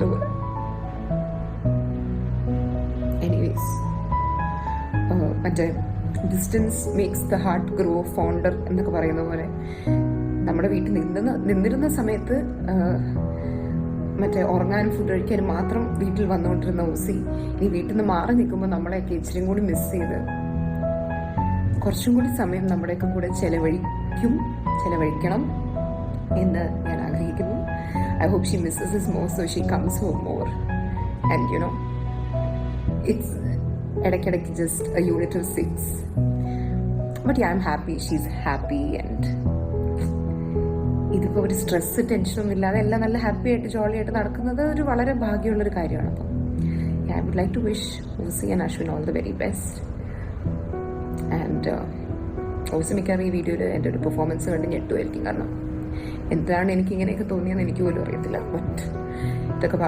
പറഞ്ഞതുപോലെ. എനിവേസ്, മറ്റേ distance makes the heart grow von der എന്നൊക്കെ പറയുന്ന പോലെ നമ്മുടെ വീട്ടിൽ നിന്നിരുന്ന സമയത്ത് മറ്റേ ഉറങ്ങാനും ഫുഡ് കഴിക്കാനും മാത്രം വീട്ടിൽ വന്നുകൊണ്ടിരുന്ന ഓസി ഈ വീട്ടിൽ നിന്ന് മാറി നിൽക്കുമ്പോൾ നമ്മളെയൊക്കെ ഇച്ചിരി കൂടി മിസ് ചെയ്ത് കുറച്ചും കൂടി സമയം നമ്മുടെയൊക്കെ കൂടെ ചെലവഴിക്കണം എന്ന് ഞാൻ ആഗ്രഹിക്കുന്നു. I hope she misses us more, so she comes home more. And it's ഇടയ്ക്കിടയ്ക്ക് just a unit of 6. But yeah, I'm happy. She's happy and ഇതിപ്പോൾ ഒരു സ്ട്രെസ് ടെൻഷനൊന്നും ഇല്ലാതെ എല്ലാം നല്ല ഹാപ്പി ആയിട്ട് ജോളി ആയിട്ട് നടക്കുന്നത് ഒരു വളരെ ഭാഗ്യമുള്ളൊരു കാര്യമാണ്. അപ്പം I would like to wish Osi and Ashwin all the very best. And Aussie മിക്കവാറും ഈ വീഡിയോയിൽ എൻ്റെ ഒരു പെർഫോമൻസ് കണ്ട് ഞെട്ടുമായിരിക്കും. കാരണം എന്താണ് എനിക്കിങ്ങനെയൊക്കെ തോന്നിയെന്ന് എനിക്ക് പോലും അറിയത്തില്ല. ബട്ട് ഇതൊക്കെ